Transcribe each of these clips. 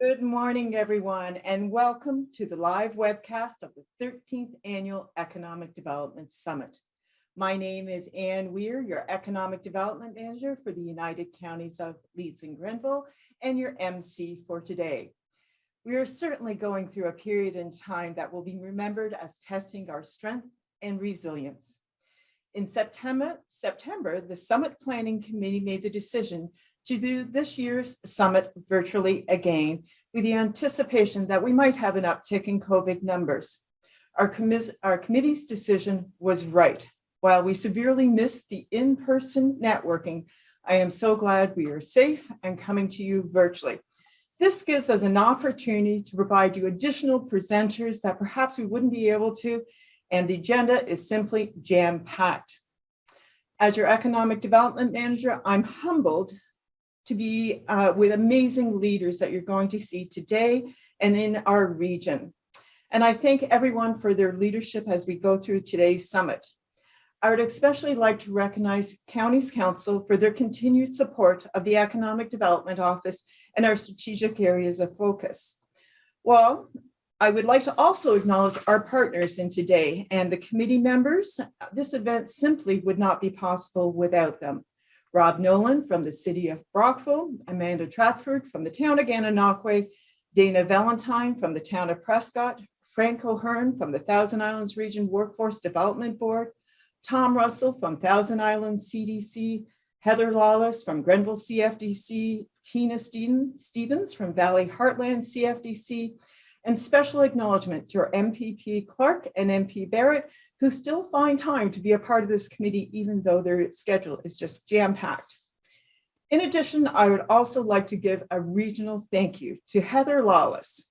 Good morning, everyone, and welcome to the live webcast of the 13th Annual Economic Development Summit. My name is Ann Weir, your Economic Development Manager for the United Counties of Leeds and Grenville, and your MC for today. We are certainly going through a period in time that will be remembered as testing our strength and resilience. In September, the Summit Planning Committee made the decision to do this year's summit virtually again, with the anticipation that we might have an uptick in COVID numbers. Our committee's decision was right. While we severely missed the in-person networking, I am so glad we are safe and coming to you virtually. This gives us an opportunity to provide you additional presenters that perhaps we wouldn't be able to, and the agenda is simply jam-packed. As your Economic Development Manager, I'm humbled to be with amazing leaders that you're going to see today and in our region. And I thank everyone for their leadership as we go through today's summit. I would especially like to recognize Counties Council for their continued support of the Economic Development Office and our strategic areas of focus. Well, I would like to also acknowledge our partners in today and the committee members. This event simply would not be possible without them. Rob Nolan from the city of Brockville, Amanda Tratford from the town of Gananoque, Dana Valentine from the town of Prescott, Frank O'Hearn from the Thousand Islands Region Workforce Development Board, Tom Russell from Thousand Islands CDC, Heather Lawless from Grenville CFDC, Tina Stevens from Valley Heartland CFDC, and special acknowledgement to our MPP Clark and MP Barrett, who still find time to be a part of this committee, even though their schedule is just jam-packed. In addition, I would also like to give a regional thank you to Heather Lawless,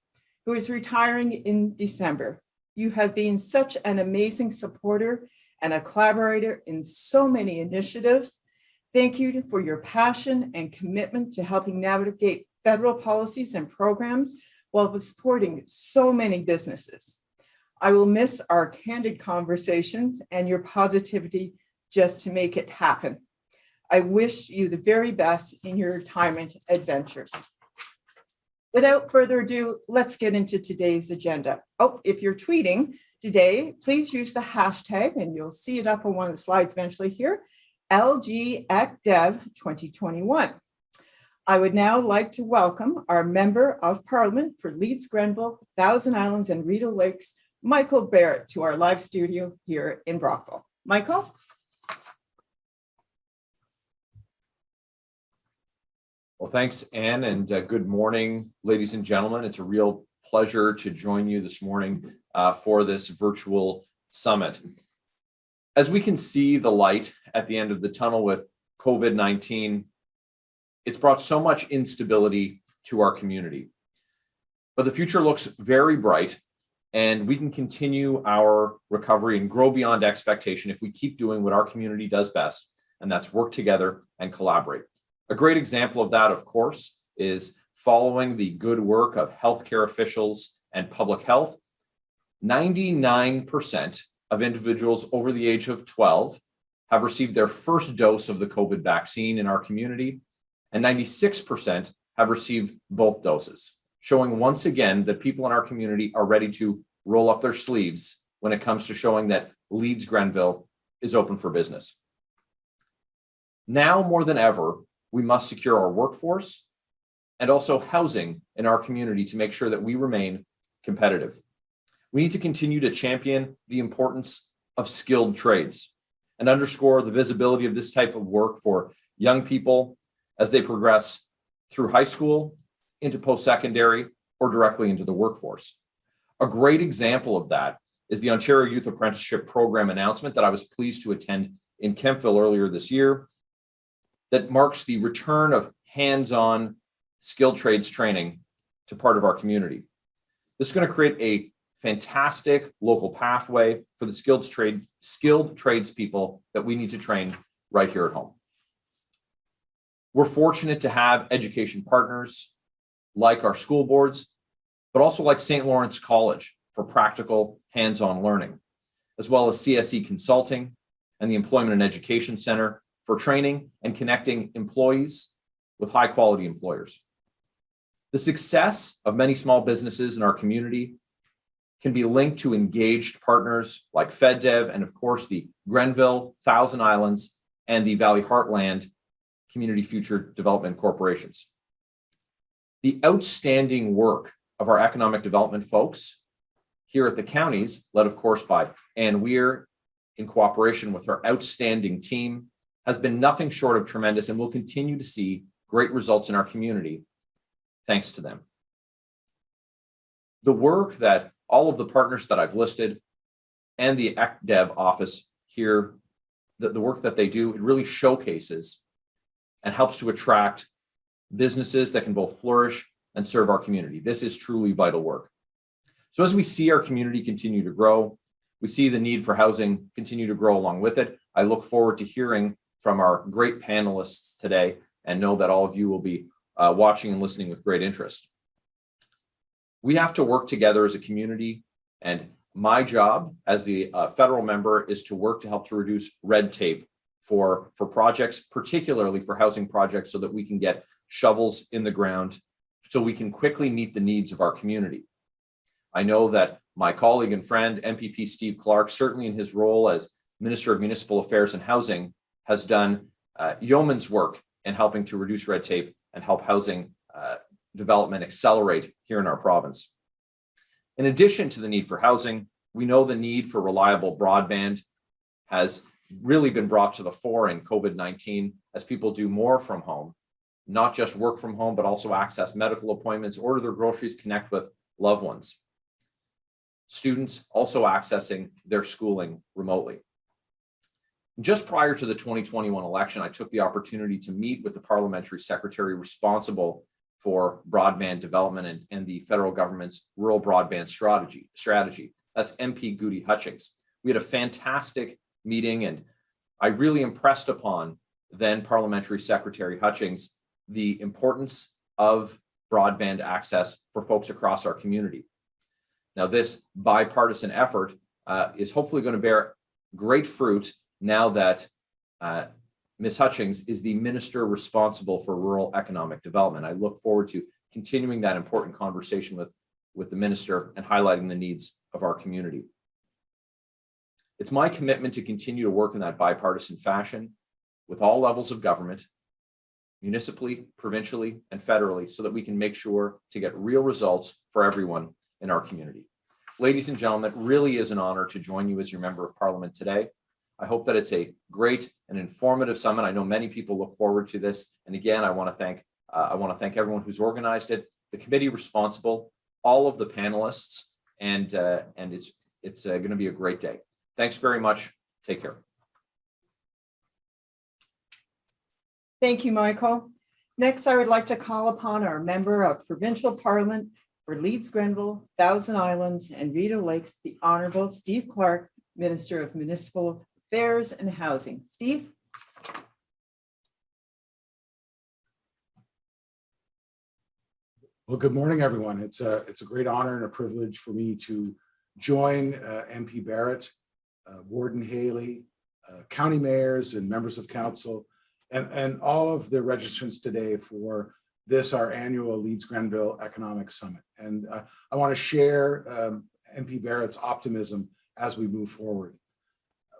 who is retiring in December. You have been such an amazing supporter and a collaborator in so many initiatives. Thank you for your passion and commitment to helping navigate federal policies and programs while supporting so many businesses. I will miss our candid conversations and your positivity just to make it happen. I wish you the very best in your retirement adventures. Without further ado, let's get into today's agenda. Oh, if you're tweeting today, please use the hashtag, and you'll see it up on one of the slides eventually here, LGECDev 2021. I would now like to welcome our Member of Parliament for Leeds Grenville, Thousand Islands and Rideau Lakes, Michael Barrett, to our live studio here in Brockville. Michael? Well, thanks, Anne, and good morning, ladies and gentlemen. It's a real pleasure to join you this morning for this virtual summit. As we can see the light at the end of the tunnel with COVID-19, it's brought so much instability to our community. But the future looks very bright, and we can continue our recovery and grow beyond expectation if we keep doing what our community does best, and that's work together and collaborate. A great example of that, of course, is following the good work of healthcare officials and public health. 99% of individuals over the age of 12 have received their first dose of the COVID vaccine in our community, and 96% have received both doses, showing once again that people in our community are ready to roll up their sleeves when it comes to showing that Leeds Grenville is open for business. Now more than ever, we must secure our workforce and also housing in our community to make sure that we remain competitive. We need to continue to champion the importance of skilled trades and underscore the visibility of this type of work for young people as they progress through high school, into post-secondary, or directly into the workforce. A great example of that is the Ontario Youth Apprenticeship Program announcement that I was pleased to attend in Kemptville earlier this year, that marks the return of hands-on skilled trades training to part of our community. This is going to create a fantastic local pathway for the skilled tradespeople that we need to train right here at home. We're fortunate to have education partners like our school boards, but also like St. Lawrence College for practical hands-on learning, as well as CSE Consulting and the Employment and Education Center for training and connecting employees with high-quality employers. The success of many small businesses in our community can be linked to engaged partners like FedDev and, of course, the Grenville-Thousand Islands and the Valley Heartland Community Future Development Corporations. The outstanding work of our economic development folks here at the counties, led, of course, by Weir in cooperation with her outstanding team, has been nothing short of tremendous, and we'll continue to see great results in our community thanks to them. The work that all of the partners that I've listed and the ECDev office here, the work that they do, it really showcases and helps to attract businesses that can both flourish and serve our community. This is truly vital work. So as we see our community continue to grow, we see the need for housing continue to grow along with it. I look forward to hearing from our great panelists today and know that all of you will be watching and listening with great interest. We have to work together as a community, and my job as the federal member is to work to help to reduce red tape for projects, particularly for housing projects, so that we can get shovels in the ground so we can quickly meet the needs of our community. I know that my colleague and friend, MPP Steve Clark, certainly in his role as Minister of Municipal Affairs and Housing, has done yeoman's work in helping to reduce red tape and help housing development accelerate here in our province. In addition to the need for housing, we know the need for reliable broadband has really been brought to the fore in COVID-19 as people do more from home, not just work from home, but also access medical appointments, order their groceries, connect with loved ones. Students also accessing their schooling remotely. Just prior to the 2021 election, I took the opportunity to meet with the parliamentary secretary responsible for broadband development and the federal government's rural broadband strategy. That's MP Goody Hutchings. We had a fantastic meeting, and I really impressed upon then Parliamentary Secretary Hutchings the importance of broadband access for folks across our community. Now, this bipartisan effort is hopefully going to bear great fruit now that Ms. Hutchings is the minister responsible for rural economic development. I look forward to continuing that important conversation with the minister and highlighting the needs of our community. It's my commitment to continue to work in that bipartisan fashion with all levels of government, municipally, provincially, and federally, so that we can make sure to get real results for everyone in our community. Ladies and gentlemen, it really is an honor to join you as your member of parliament today. I hope that it's a great and informative summit. I know many people look forward to this. And again, I want to thank everyone who's organized it, the committee responsible, all of the panelists, and it's going to be a great day. Thanks very much. Take care. Thank you, Michael. Next, I would like to call upon our member of provincial parliament for Leeds-Grenville-Thousand Islands and Rideau Lakes, the Honorable Steve Clark, Minister of Municipal Affairs and Housing. Steve. Well, good morning, everyone. It's a great honor and a privilege for me to join MP Barrett, Warden Haley, county mayors and members of council, and all of the registrants today for this, our annual Leeds Grenville Economic Summit. And I want to share MP Barrett's optimism as we move forward.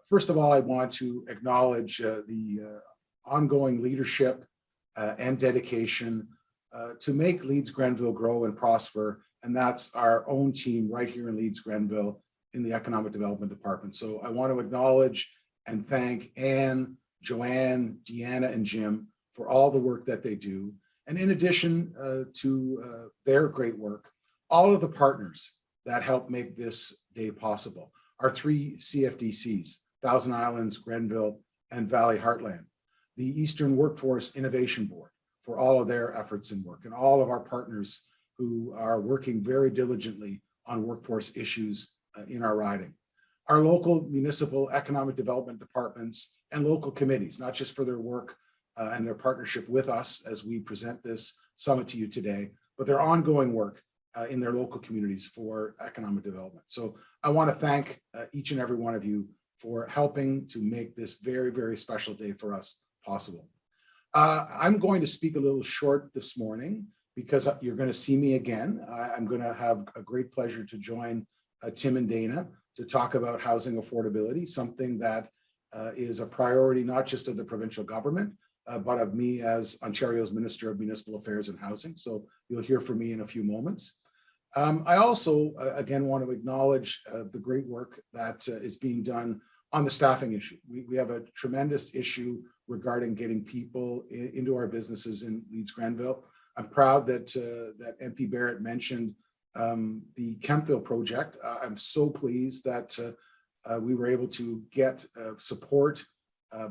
First of all, I want to acknowledge the ongoing leadership and dedication to make Leeds Grenville grow and prosper. And that's our own team right here in Leeds Grenville in the Economic Development Department. So I want to acknowledge and thank Anne, Joanne, Deanna, and Jim for all the work that they do. And in addition to their great work, all of the partners that help make this day possible. Our 3 CFDCs, Thousand Islands, Grenville, and Valley Heartland, the Eastern Workforce Innovation Board for all of their efforts and work, and all of our partners who are working very diligently on workforce issues in our riding. Our local municipal economic development departments and local committees, not just for their work and their partnership with us as we present this summit to you today, but their ongoing work in their local communities for economic development. So I want to thank each and every one of you for helping to make this very, very special day for us possible. I'm going to speak a little short this morning because you're going to see me again. I'm going to have a great pleasure to join Tim and Dana to talk about housing affordability, something that is a priority not just of the provincial government, but of me as Ontario's Minister of Municipal Affairs and Housing. So you'll hear from me in a few moments. I also, again, want to acknowledge the great work that is being done on the staffing issue. We have a tremendous issue regarding getting people into our businesses in Leeds Grenville. I'm proud that that MP Barrett mentioned the Kempville project. I'm so pleased that we were able to get support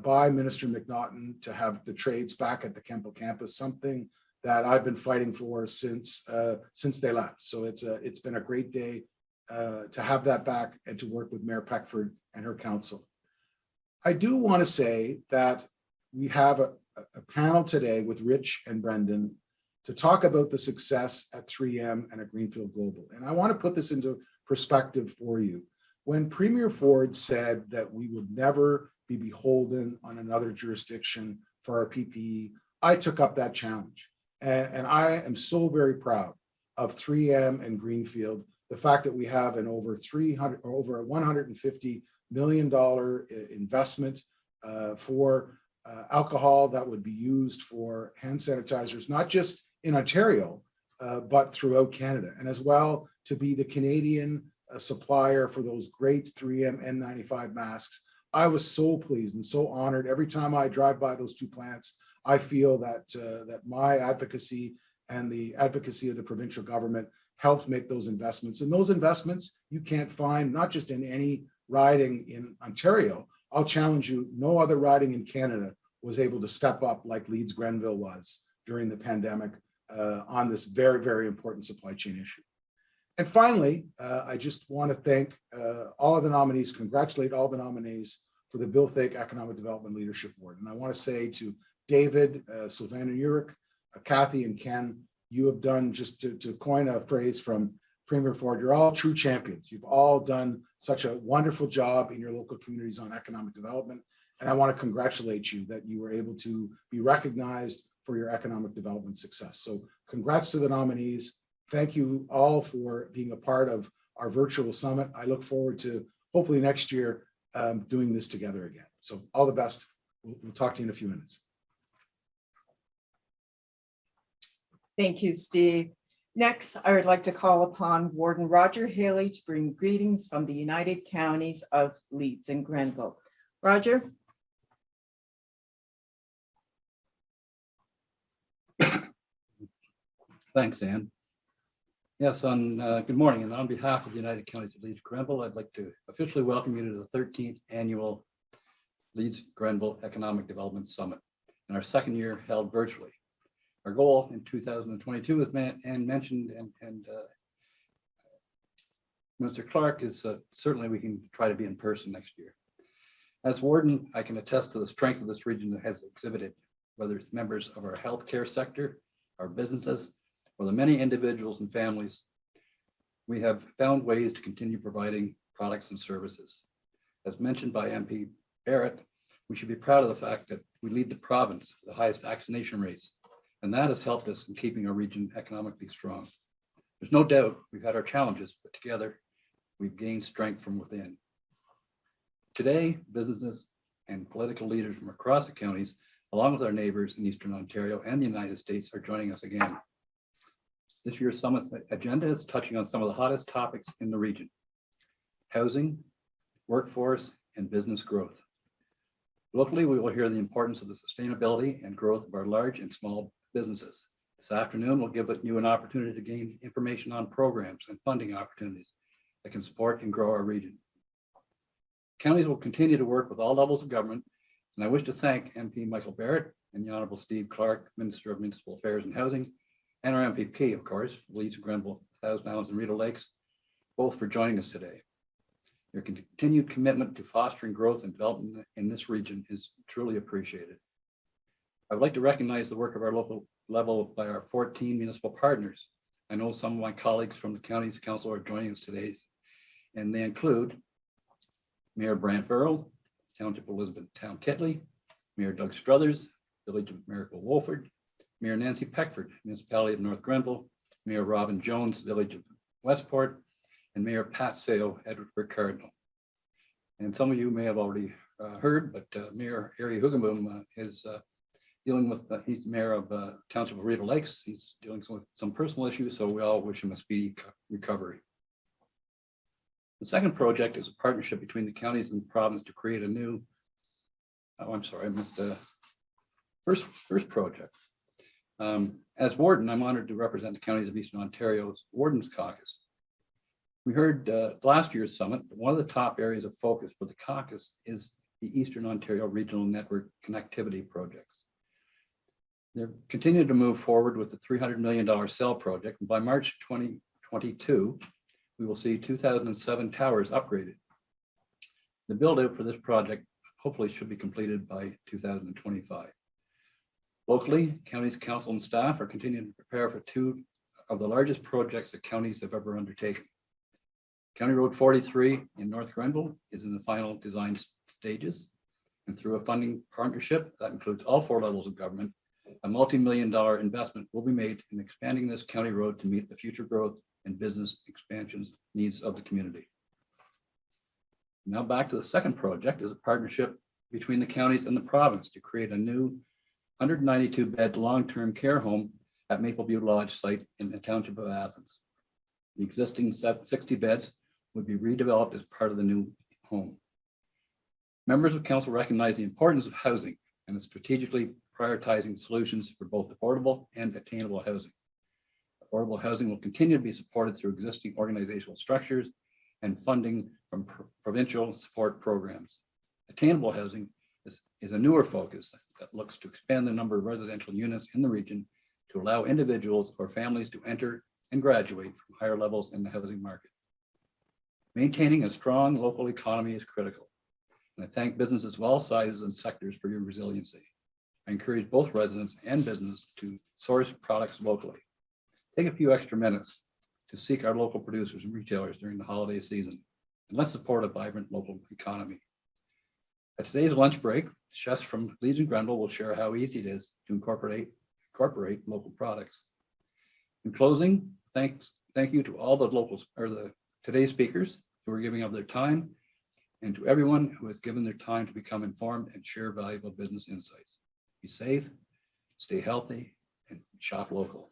by Minister McNaughton to have the trades back at the Kempville campus, something that I've been fighting for since they left. So it's been a great day to have that back and to work with Mayor Peckford and her council. I do want to say that we have a panel today with Rich and Brendan to talk about the success at 3M and at Greenfield Global. And I want to put this into perspective for you. When Premier Ford said that we would never be beholden on another jurisdiction for our PPE, I took up that challenge. And I am so very proud of 3M and Greenfield, the fact that we have an over $150 million investment for alcohol that would be used for hand sanitizers, not just in Ontario, but throughout Canada, and as well to be the Canadian supplier for those great 3M N95 masks. I was so pleased and so honored. Every time I drive by those two plants, I feel that that my advocacy and the advocacy of the provincial government helped make those investments. And those investments you can't find not just in any riding in Ontario. I'll challenge you, no other riding in Canada was able to step up like Leeds Grenville was during the pandemic on this very, very important supply chain issue. And finally, I just want to thank all of the nominees, congratulate all the nominees for the Bill Thake Economic Development Leadership Award. And I want to say to David, Sylvana Urich, Kathy, and Ken, you have done, just to coin a phrase from Premier Ford, you're all true champions. You've all done such a wonderful job in your local communities on economic development. And I want to congratulate you that you were able to be recognized for your economic development success. So congrats to the nominees. Thank you all for being a part of our virtual summit. I look forward to hopefully next year doing this together again. So all the best. We'll talk to you in a few minutes. Thank you, Steve. Next, I would like to call upon Warden Roger Haley to bring greetings from the United Counties of Leeds and Grenville. Roger. Thanks, Ann. Yes, good morning. And on behalf of the United Counties of Leeds Grenville, I'd like to officially welcome you to the 13th annual Leeds Grenville Economic Development Summit, in our second year held virtually. Our goal in 2022, as Ann mentioned, and Mr. Clark, is certainly we can try to be in person next year. As Warden, I can attest to the strength of this region that has exhibited, whether it's members of our healthcare sector, our businesses, or the many individuals and families. We have found ways to continue providing products and services. As mentioned by MP Barrett, we should be proud of the fact that we lead the province with the highest vaccination rates, and that has helped us in keeping our region economically strong. There's no doubt we've had our challenges, but together we've gained strength from within. Today, businesses and political leaders from across the counties, along with our neighbors in Eastern Ontario and the United States, are joining us again. This year's summit's agenda is touching on some of the hottest topics in the region: housing, workforce, and business growth. Locally, we will hear the importance of the sustainability and growth of our large and small businesses. This afternoon, we'll give you an opportunity to gain information on programs and funding opportunities that can support and grow our region. Counties will continue to work with all levels of government, and I wish to thank MP Michael Barrett and the Honorable Steve Clark, Minister of Municipal Affairs and Housing, and our MPP, of course, Leeds-Grenville-Thousand and Rideau Lakes, both for joining us today. Your continued commitment to fostering growth and development in this region is truly appreciated. I would like to recognize the work of our local level by our 14 municipal partners. I know some of my colleagues from the county's council are joining us today, and they include Mayor Brant Burrow, Township Elizabeth Town Ketley, Mayor Doug Struthers, Village of Miracle Wolford, Mayor Nancy Peckford, Municipality of North Grenville, Mayor Robin Jones, Village of Westport, and Mayor Pat Sale, Edward Cardinal. And some of you may have already heard, but Mayor Harry Hugenboom is dealing with, he's mayor of Township of Rideau Lakes. He's dealing with some personal issues, so we all wish him a speedy recovery. The second project is a partnership between the counties and the province to create a new, oh, I'm sorry, I missed the first project. As warden, I'm honored to represent the counties of Eastern Ontario's Warden's Caucus. We heard last year's summit, but one of the top areas of focus for the caucus is the Eastern Ontario Regional Network Connectivity Projects. They're continuing to move forward with the $300 million cell project. And by March 2022, we will see 2007 towers upgraded. The build out for this project hopefully should be completed by 2025. Locally, counties, council, and staff are continuing to prepare for two of the largest projects that counties have ever undertaken. County Road 43 in North Grenville is in the final design stages, and through a funding partnership that includes all four levels of government, a multi-million-dollar investment will be made in expanding this county road to meet the future growth and business expansions needs of the community. Now back to the second project is a partnership between the counties and the province to create a new 192-bed long-term care home at Maple View Lodge site in the Township of Athens. The existing 60 beds would be redeveloped as part of the new home. Members of council recognize the importance of housing and is strategically prioritizing solutions for both affordable and attainable housing. Affordable housing will continue to be supported through existing organizational structures and funding from provincial support programs. Attainable housing is a newer focus that looks to expand the number of residential units in the region to allow individuals or families to enter and graduate from higher levels in the housing market. Maintaining a strong local economy is critical, and I thank businesses of all sizes and sectors for your resiliency. I encourage both residents and business to source products locally. Take a few extra minutes to seek our local producers and retailers during the holiday season, and let's support a vibrant local economy. At today's lunch break, chefs from Leeds Grenville will share how easy it is to incorporate local products. In closing, thank you to all the locals or today's speakers who are giving up their time, and to everyone who has given their time to become informed and share valuable business insights. Be safe, stay healthy, and shop local.